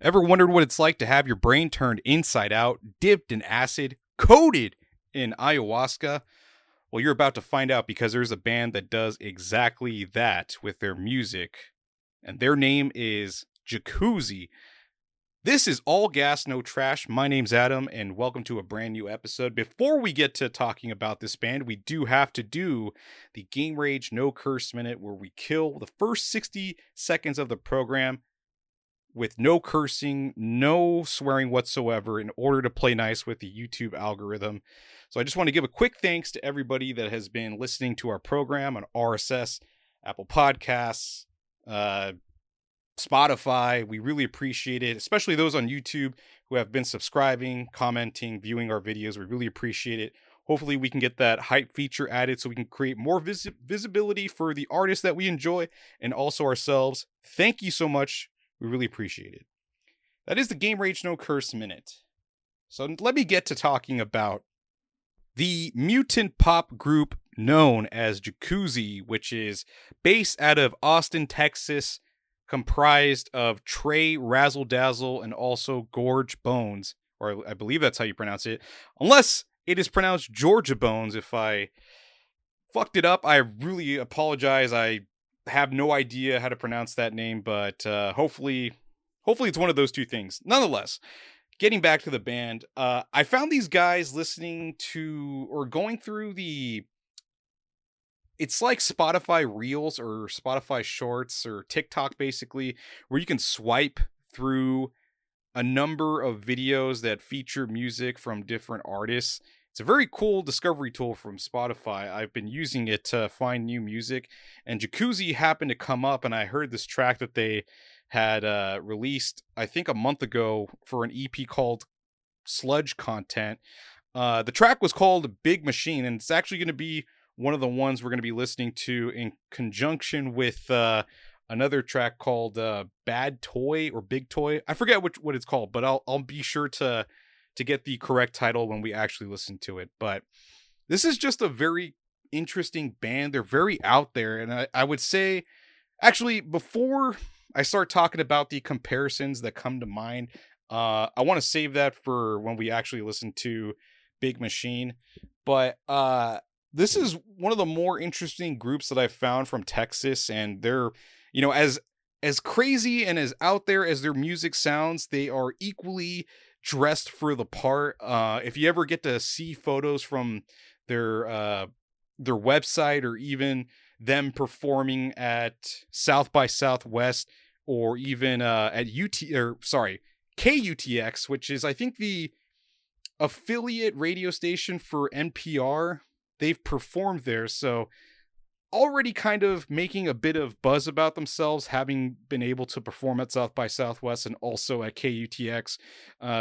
Ever wondered what it's like to have your brain turned inside out, dipped in acid, coated in ayahuasca? Well, you're about to find out because there's a band that does exactly that with their music, and their name is Jacuzzi. This is All Gas, No Trash. My name's Adam, and welcome to a brand new episode. Before we get to talking about this band, we do have to do the Game Rage No Curse Minute, where we kill the first 60 seconds of the program with no cursing, no swearing whatsoever in order to play nice with the YouTube algorithm. So I just want to give a quick thanks to everybody that has been listening to our program on RSS, Apple Podcasts, Spotify. We really appreciate it, especially those on YouTube who have been subscribing, commenting, viewing our videos. We really appreciate it. Hopefully we can get that hype feature added so we can create more visibility for the artists that we enjoy and also ourselves. Thank you so much. We really appreciate it. That is the Game Rage No Curse Minute. So let me get to talking about the mutant pop group known as Jacuzzi, which is based out of Austin, Texas, comprised of Trey Razzle Dazzle and also Gorge Bones, or I believe that's how you pronounce it, unless it is pronounced Georgia Bones. If I fucked it up, I really apologize. I have no idea how to pronounce that name, but hopefully it's one of those two things. Nonetheless, getting back to the band, I found these guys listening to or going through it's like Spotify Reels or Spotify Shorts or TikTok, basically, where you can swipe through a number of videos that feature music from different artists. It's a very cool discovery tool from Spotify. I've been using it to find new music, and Jacuzzi happened to come up, and I heard this track that they had released, I think, a month ago for an EP called Sludge Content. The track was called Big Machine, and it's actually going to be one of the ones we're going to be listening to in conjunction with another track called Bad Toy or Big Toy. I forget what it's called, but I'll be sure to get the correct title when we actually listen to it. But this is just a very interesting band. They're very out there. And I would say, actually, before I start talking about the comparisons that come to mind, I want to save that for when we actually listen to Big Machine. But this is one of the more interesting groups that I've found from Texas. And they're, as crazy and as out there as their music sounds, they are equally dressed for the part. If you ever get to see photos from their website, or even them performing at South by Southwest, or even at KUTX, which is, I think, the affiliate radio station for NPR, they've performed there. So already kind of making a bit of buzz about themselves, having been able to perform at South by Southwest and also at KUTX.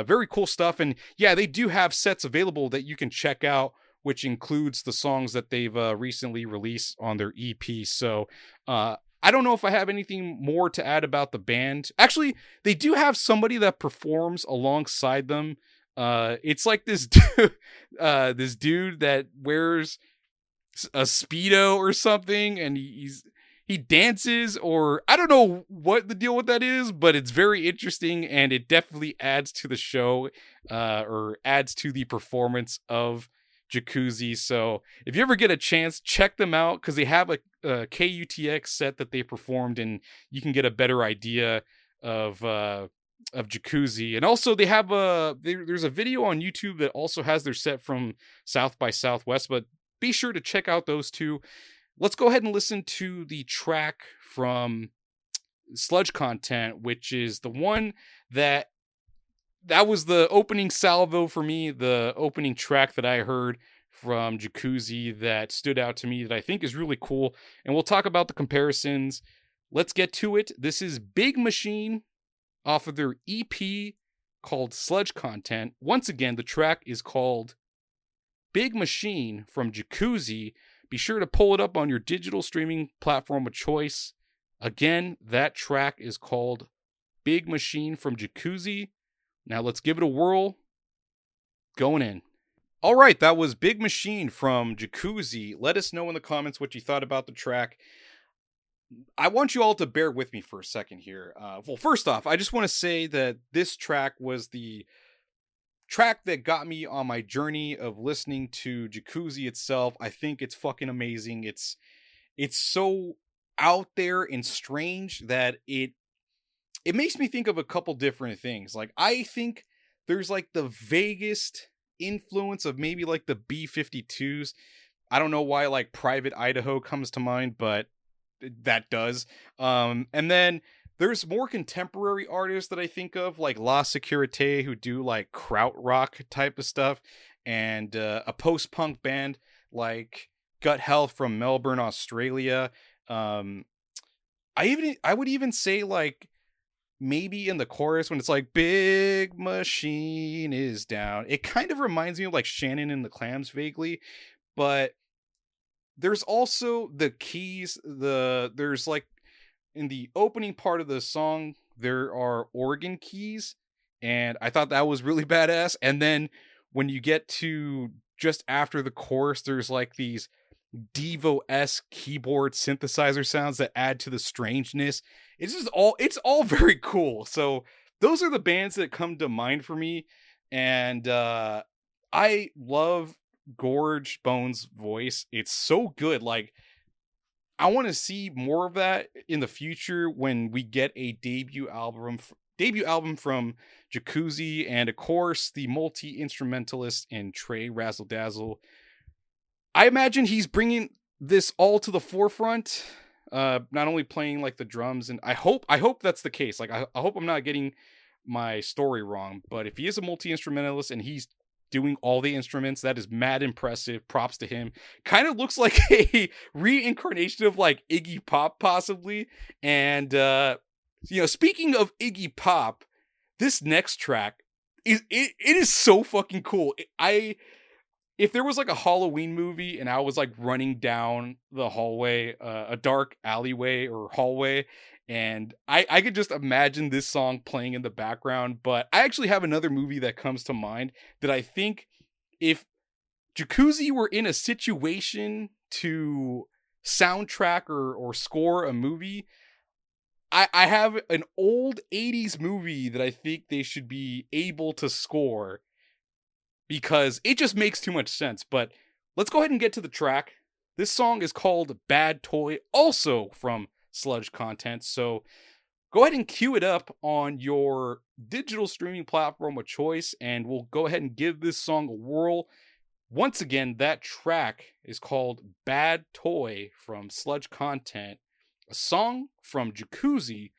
Very cool stuff. And yeah, they do have sets available that you can check out, which includes the songs that they've recently released on their EP. So I don't know if I have anything more to add about the band. Actually, they do have somebody that performs alongside them. It's like this this dude that wears a Speedo or something, and he dances, or I don't know what the deal with that is, but it's very interesting, and it definitely adds to the show, or adds to the performance of Jacuzzi. So if you ever get a chance, check them out, because they have a KUTX set that they performed, and you can get a better idea of Jacuzzi. And also they have there's a video on YouTube that also has their set from South by Southwest, but be sure to check out those two. Let's go ahead and listen to the track from Sludge Content, which is the one that was the opening salvo for me, the opening track that I heard from Jacuzzi that stood out to me, that I think is really cool. And we'll talk about the comparisons. Let's get to it. This is Big Machine off of their EP called Sludge Content. Once again, the track is called Big Machine from Jacuzzi. Be sure to pull it up on your digital streaming platform of choice. Again, that track is called Big Machine from Jacuzzi. Now let's give it a whirl. Going in. All right, that was Big Machine from Jacuzzi. Let us know in the comments what you thought about the track. I want you all to bear with me for a second here. Well, first off, I just want to say that this track was the track that got me on my journey of listening to Jacuzzi itself. I think it's fucking amazing. It's so out there and strange that it makes me think of a couple different things. Like, I think there's like the vaguest influence of maybe like the B-52s. I don't know why like Private Idaho comes to mind, but that does. And then there's more contemporary artists that I think of, like La Securite, who do like krautrock type of stuff, and a post-punk band like Gut Health from Melbourne, Australia. Um, I would even say like maybe in the chorus when it's like "Big Machine is down," it kind of reminds me of like Shannon and the Clams vaguely, but there's also the keys. There's like in the opening part of the song there are organ keys, and I thought that was really badass. And then when you get to just after the chorus, there's like these Devo-esque keyboard synthesizer sounds that add to the strangeness. It's all very cool. So those are the bands that come to mind for me. And I love Gorge Bones' voice. It's so good. Like, I want to see more of that in the future when we get a debut album from Jacuzzi, and of course the multi-instrumentalist in Trey Razzle Dazzle. I imagine he's bringing this all to the forefront, not only playing like the drums, and I hope that's the case. Like, I hope I'm not getting my story wrong, but if he is a multi-instrumentalist and he's doing all the instruments, that is mad impressive. Props to him. Kind of looks like a reincarnation of like Iggy Pop possibly. And speaking of Iggy Pop, this next track it is so fucking cool. If there was like a Halloween movie and I was like running down the hallway, a dark alleyway or hallway, and I could just imagine this song playing in the background. But I actually have another movie that comes to mind that I think if Jacuzzi were in a situation to soundtrack or score a movie, I have an old 80s movie that I think they should be able to score because it just makes too much sense. But let's go ahead and get to the track. This song is called Bad Toy, also from Sludge Content. So go ahead and queue it up on your digital streaming platform of choice, and we'll go ahead and give this song a whirl. Once again, that track is called Bad Toy from Sludge Content, a song from Jacuzzi.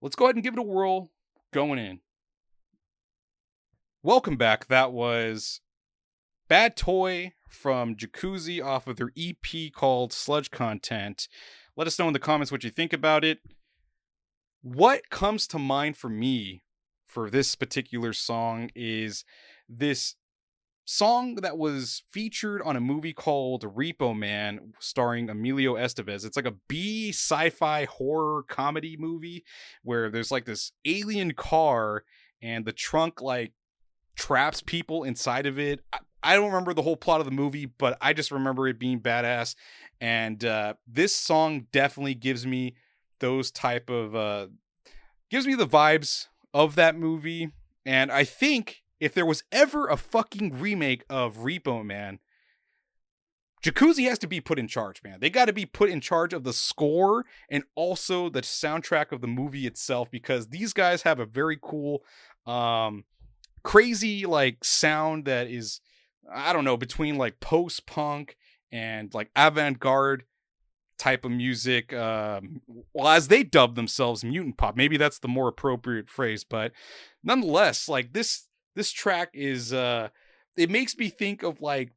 Let's go ahead and give it a whirl. Going in. Welcome back. That was Bad Toy from Jacuzzi off of their EP called Sludge Content. Let us know in the comments what you think about it. What comes to mind for me for this particular song is this song that was featured on a movie called Repo Man starring Emilio Estevez. It's like a B sci-fi horror comedy movie where there's like this alien car and the trunk like traps people inside of it. I don't remember the whole plot of the movie, but I just remember it being badass. And this song definitely gives me those type of gives me the vibes of that movie. And I think if there was ever a fucking remake of Repo Man, Jacuzzi has to be put in charge, man. They got to be put in charge of the score and also the soundtrack of the movie itself, because these guys have a very cool crazy like sound that is, I don't know, between like post-punk and like avant-garde type of music. Well, as they dub themselves, mutant pop. Maybe that's the more appropriate phrase, but nonetheless, like this track is it makes me think of like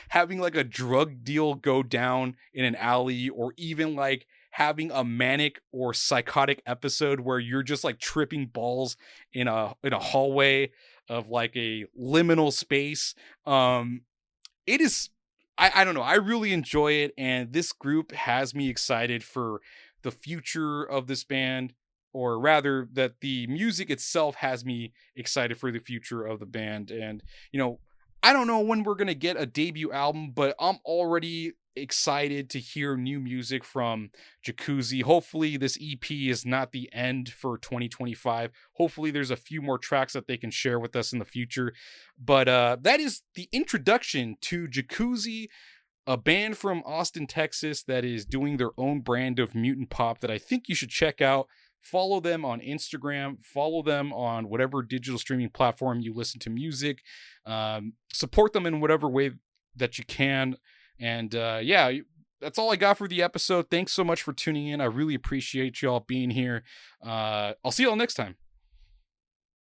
having like a drug deal go down in an alley, or even like having a manic or psychotic episode where you're just like tripping balls in a hallway of like a liminal space. It is, I don't know, I really enjoy it, and this group has me excited for the future of this band, or rather that the music itself has me excited for the future of the band. And I don't know when we're going to get a debut album, but I'm already excited to hear new music from Jacuzzi. Hopefully this EP is not the end for 2025. Hopefully there's a few more tracks that they can share with us in the future. But that is the introduction to Jacuzzi, a band from Austin, Texas that is doing their own brand of mutant pop that I think you should check out. Follow them on Instagram, follow them on whatever digital streaming platform you listen to music. Support them in whatever way that you can. And yeah, that's all I got for the episode. Thanks so much for tuning in. I really appreciate y'all being here. I'll see y'all next time.